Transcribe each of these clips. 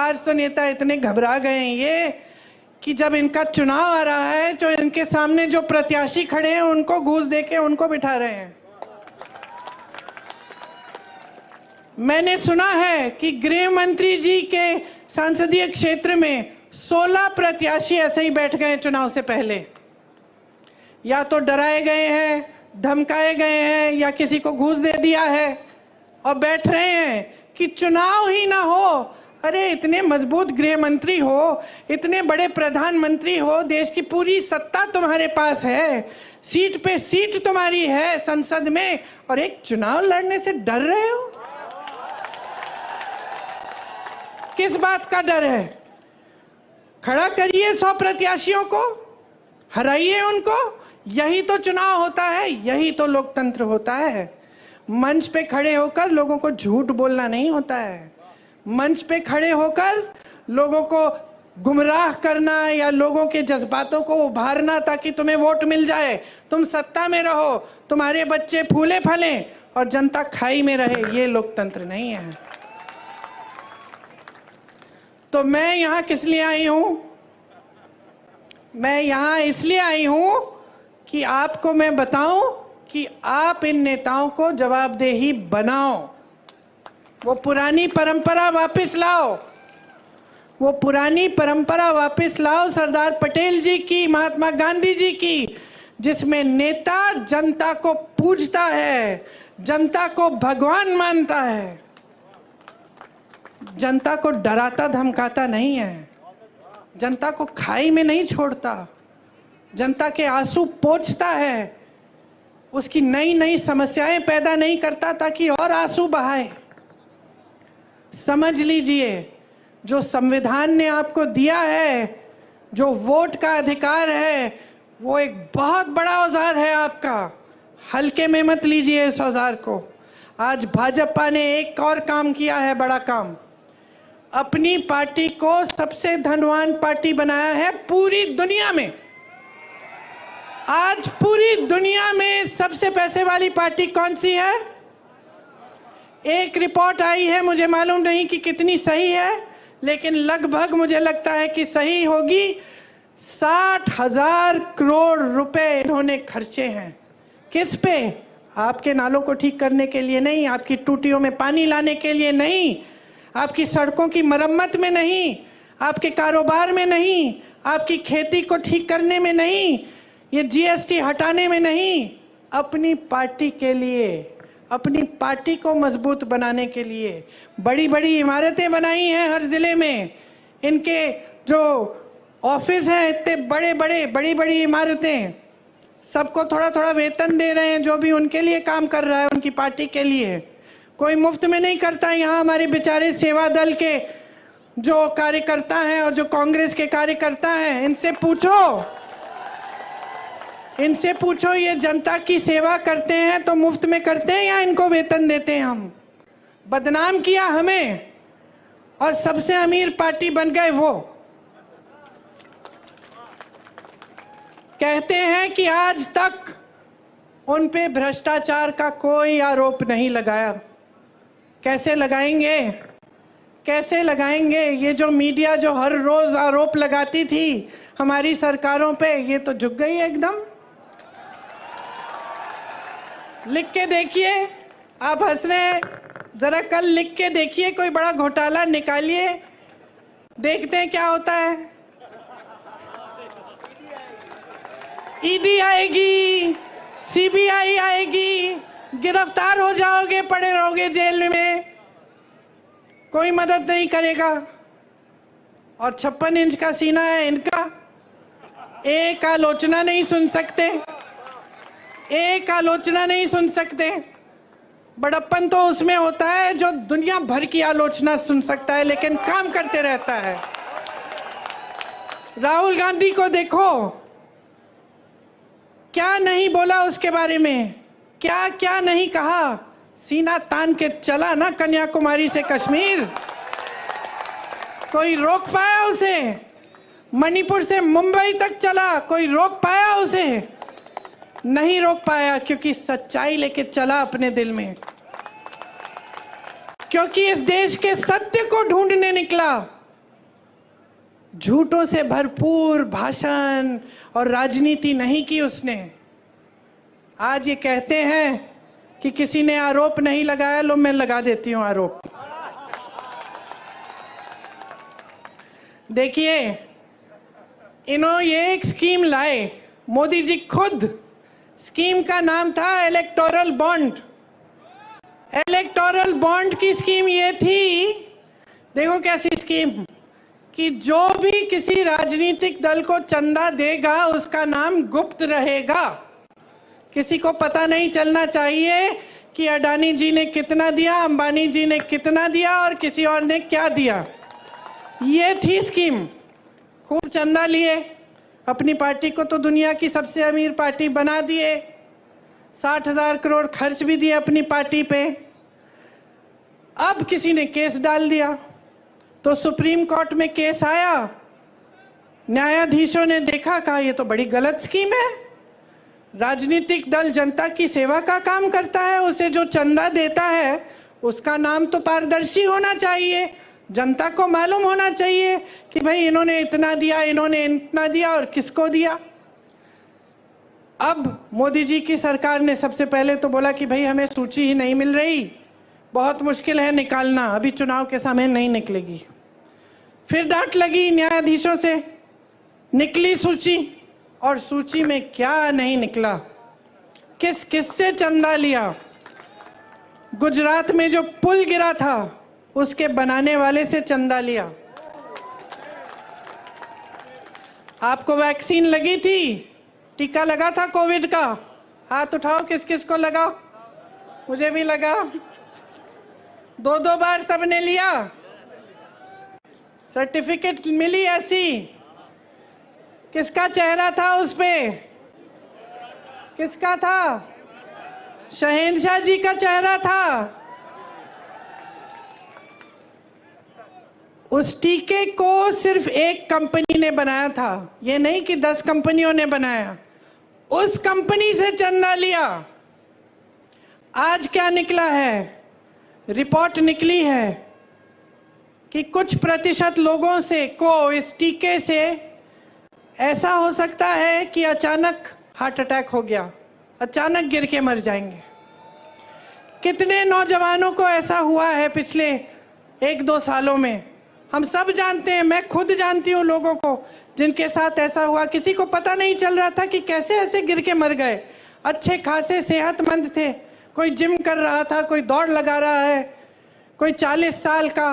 आज तो नेता इतने घबरा गए हैं ये कि जब इनका चुनाव आ रहा है तो इनके सामने जो प्रत्याशी खड़े हैं उनको घूस देके उनको बिठा रहे हैं। मैंने सुना है कि गृह मंत्री जी के संसदीय क्षेत्र में 16 प्रत्याशी ऐसे ही बैठ गए चुनाव से पहले, या तो डराए गए हैं, धमकाए गए हैं, या किसी को घूस दे दिया है और बैठ रहे हैं कि चुनाव ही ना हो। अरे इतने मजबूत गृह मंत्री हो, इतने बड़े प्रधानमंत्री हो, देश की पूरी सत्ता तुम्हारे पास है, सीट पे सीट तुम्हारी है संसद में, और एक चुनाव लड़ने से डर रहे हो। किस बात का डर है? खड़ा करिए 100 प्रत्याशियों को, हराइए उनको। यही तो चुनाव होता है, यही तो लोकतंत्र होता है। मंच पे खड़े होकर लोगों को झूठ बोलना नहीं होता है। मंच पे खड़े होकर लोगों को गुमराह करना या लोगों के जज्बातों को उभारना ताकि तुम्हें वोट मिल जाए, तुम सत्ता में रहो, तुम्हारे बच्चे फूले फलें और जनता खाई में रहे, ये लोकतंत्र नहीं है। तो मैं यहाँ किस लिए आई हूं? मैं यहाँ इसलिए आई हूं कि आपको मैं बताऊं कि आप इन नेताओं को जवाबदेही बनाओ, वो पुरानी परंपरा वापस लाओ, वो पुरानी परंपरा वापस लाओ सरदार पटेल जी की, महात्मा गांधी जी की, जिसमें नेता जनता को पूजता है, जनता को भगवान मानता है, जनता को डराता धमकाता नहीं है, जनता को खाई में नहीं छोड़ता, जनता के आंसू पोंछता है, उसकी नई नई समस्याएं पैदा नहीं करता ताकि और आंसू बहाए। समझ लीजिए, जो संविधान ने आपको दिया है, जो वोट का अधिकार है, वो एक बहुत बड़ा औजार है आपका। हल्के में मत लीजिए इस औजार को। आज भाजपा ने एक और काम किया है, बड़ा काम। अपनी पार्टी को सबसे धनवान पार्टी बनाया है पूरी दुनिया में। आज पूरी दुनिया में सबसे पैसे वाली पार्टी कौन सी है? एक रिपोर्ट आई है, मुझे मालूम नहीं कि कितनी सही है, लेकिन लगभग मुझे लगता है कि सही होगी। 60,000 करोड़ रुपए इन्होंने खर्चे हैं। किस पे? आपके नालों को ठीक करने के लिए नहीं, आपकी टूटियों में पानी लाने के लिए नहीं, आपकी सड़कों की मरम्मत में नहीं, आपके कारोबार में नहीं, आपकी खेती को ठीक करने में नहीं, ये जीएसटी हटाने में नहीं, अपनी पार्टी के लिए, अपनी पार्टी को मजबूत बनाने के लिए बड़ी बड़ी इमारतें बनाई हैं हर जिले में। इनके जो ऑफिस हैं इतने बड़ी बड़ी इमारतें, सबको थोड़ा थोड़ा वेतन दे रहे हैं जो भी उनके लिए काम कर रहा है, उनकी पार्टी के लिए। कोई मुफ्त में नहीं करता। यहाँ हमारे बेचारे सेवा दल के जो कार्यकर्ता हैं और जो कांग्रेस के कार्यकर्ता हैं, इनसे पूछो ये जनता की सेवा करते हैं तो मुफ्त में करते हैं या इनको वेतन देते हैं? हम बदनाम किया हमें और सबसे अमीर पार्टी बन गए वो। कहते हैं कि आज तक उन पे भ्रष्टाचार का कोई आरोप नहीं लगाया। कैसे लगाएंगे? कैसे लगाएंगे? ये जो मीडिया जो हर रोज आरोप लगाती थी हमारी सरकारों पे, ये तो झुक गई एकदम। लिख के देखिए, आप हंस रहे हैं, जरा कल लिख के देखिए, कोई बड़ा घोटाला निकालिए, देखते हैं क्या होता है। ईडी आएगी, सीबीआई आएगी, गिरफ्तार हो जाओगे, पड़े रहोगे जेल में, कोई मदद नहीं करेगा। और 56 इंच का सीना है इनका, एक आलोचना नहीं सुन सकते, एक आलोचना नहीं सुन सकते। बड़प्पन तो उसमें होता है जो दुनिया भर की आलोचना सुन सकता है लेकिन काम करते रहता है। राहुल गांधी को देखो, क्या नहीं बोला उसके बारे में, क्या क्या नहीं कहा। सीना तान के चला ना कन्याकुमारी से कश्मीर, कोई रोक पाया उसे? मणिपुर से मुंबई तक चला, कोई रोक पाया उसे? नहीं रोक पाया, क्योंकि सच्चाई लेके चला अपने दिल में, क्योंकि इस देश के सत्य को ढूंढने निकला। झूठों से भरपूर भाषण और राजनीति नहीं की उसने। आज ये कहते हैं कि किसी ने आरोप नहीं लगाया, लो मैं लगा देती हूं आरोप। देखिए, ये एक स्कीम लाए मोदी जी खुद। स्कीम का नाम था इलेक्टोरल बॉन्ड। इलेक्टोरल बॉन्ड की स्कीम ये थी, देखो कैसी स्कीम, कि जो भी किसी राजनीतिक दल को चंदा देगा उसका नाम गुप्त रहेगा। किसी को पता नहीं चलना चाहिए कि अडानी जी ने कितना दिया, अंबानी जी ने कितना दिया और किसी और ने क्या दिया। ये थी स्कीम। खूब चंदा लिए, अपनी पार्टी को तो दुनिया की सबसे अमीर पार्टी बना दिए, 60,000 करोड़ खर्च भी दिए अपनी पार्टी पे। अब किसी ने केस डाल दिया तो सुप्रीम कोर्ट में केस आया। न्यायाधीशों ने देखा, कहा ये तो बड़ी गलत स्कीम है। राजनीतिक दल जनता की सेवा का काम करता है, उसे जो चंदा देता है उसका नाम तो पारदर्शी होना चाहिए, जनता को मालूम होना चाहिए कि भाई इन्होंने इतना दिया, इन्होंने इतना दिया और किसको दिया। अब मोदी जी की सरकार ने सबसे पहले तो बोला कि भाई हमें सूची ही नहीं मिल रही, बहुत मुश्किल है निकालना, अभी चुनाव के समय नहीं निकलेगी। फिर डांट लगी न्यायाधीशों से, निकली सूची, और सूची में क्या नहीं निकला। किस किस से चंदा लिया। गुजरात में जो पुल गिरा था उसके बनाने वाले से चंदा लिया। आपको वैक्सीन लगी थी, टीका लगा था कोविड का, हाथ उठाओ किस किस को लगा। मुझे भी लगा, 2-2 बार सबने लिया, सर्टिफिकेट मिली ऐसी। किसका चेहरा था उस पे? किसका था? शहंशाह जी का चेहरा था। उस टीके को सिर्फ एक कंपनी ने बनाया था, ये नहीं कि 10 कंपनियों ने बनाया। उस कंपनी से चंदा लिया। आज क्या निकला है? रिपोर्ट निकली है कि कुछ प्रतिशत लोगों से को इस टीके से ऐसा हो सकता है कि अचानक हार्ट अटैक हो गया, अचानक गिर के मर जाएंगे। कितने नौजवानों को ऐसा हुआ है पिछले 1-2 सालों में, हम सब जानते हैं। मैं खुद जानती हूँ लोगों को जिनके साथ ऐसा हुआ। किसी को पता नहीं चल रहा था कि कैसे ऐसे गिर के मर गए। अच्छे खासे सेहतमंद थे, कोई जिम कर रहा था, कोई दौड़ लगा रहा है, कोई 40 साल का,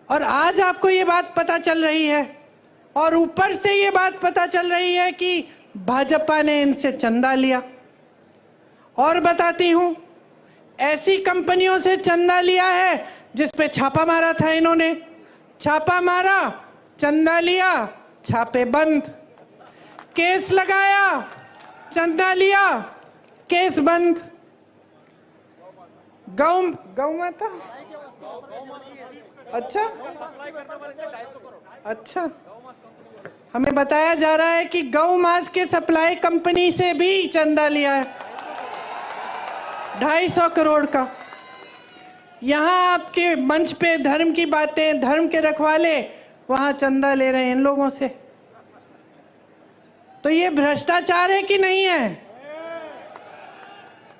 और आज आपको ये बात पता चल रही है। और ऊपर से ये बात पता चल रही है कि भाजपा ने इनसे चंदा लिया। और बताती हूं, ऐसी कंपनियों से चंदा लिया है जिस पे छापा मारा था इन्होंने। छापा मारा, चंदा लिया, छापे बंद। केस लगाया, चंदा लिया, केस बंद। गौ माता, अच्छा, हमें बताया जा रहा है कि गौ मांस के सप्लाई कंपनी से भी चंदा लिया है 250 करोड़ का। यहाँ आपके मंच पे धर्म की बातें, धर्म के रखवाले वहां चंदा ले रहे हैं इन लोगों से। तो ये भ्रष्टाचार है कि नहीं है?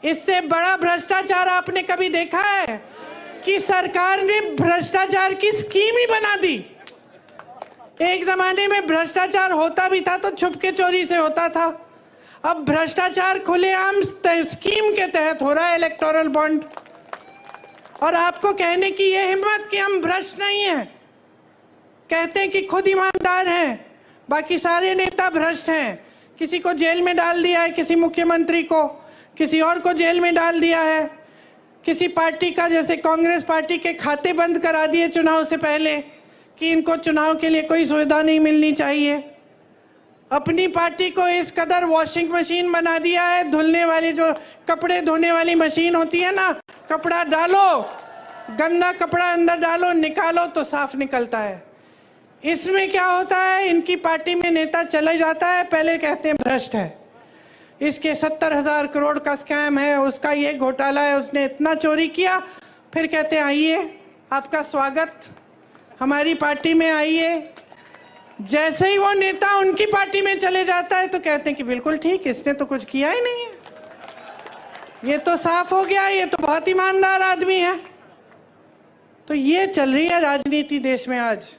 इससे बड़ा भ्रष्टाचार आपने कभी देखा है कि सरकार ने भ्रष्टाचार की स्कीम ही बना दी? एक जमाने में भ्रष्टाचार होता भी था तो छुपके चोरी से होता था, अब भ्रष्टाचार खुलेआम स्कीम के तहत हो रहा है, इलेक्टोरल बॉन्ड। और आपको कहने की ये हिम्मत कि हम भ्रष्ट नहीं हैं, कहते हैं कि खुद ईमानदार हैं, बाकी सारे नेता भ्रष्ट हैं। किसी को जेल में डाल दिया है, किसी मुख्यमंत्री को, किसी और को जेल में डाल दिया है, किसी पार्टी का, जैसे कांग्रेस पार्टी के खाते बंद करा दिए चुनाव से पहले कि इनको चुनाव के लिए कोई सुविधा नहीं मिलनी चाहिए। अपनी पार्टी को इस कदर वॉशिंग मशीन बना दिया है, धुलने वाली, जो कपड़े धोने वाली मशीन होती है ना, कपड़ा डालो, गंदा कपड़ा अंदर डालो, निकालो तो साफ निकलता है। इसमें क्या होता है, इनकी पार्टी में नेता चले जाता है, पहले कहते हैं भ्रष्ट है, इसके 70,000 करोड़ का स्कैम है, उसका ये घोटाला है, उसने इतना चोरी किया। फिर कहते हैं आइए, आपका स्वागत, हमारी पार्टी में आइए, जैसे ही वो नेता उनकी पार्टी में चले जाता है तो कहते हैं कि बिल्कुल ठीक, इसने तो कुछ किया ही नहीं है, ये तो साफ हो गया, ये तो बहुत ईमानदार आदमी है। तो ये चल रही है राजनीति देश में आज।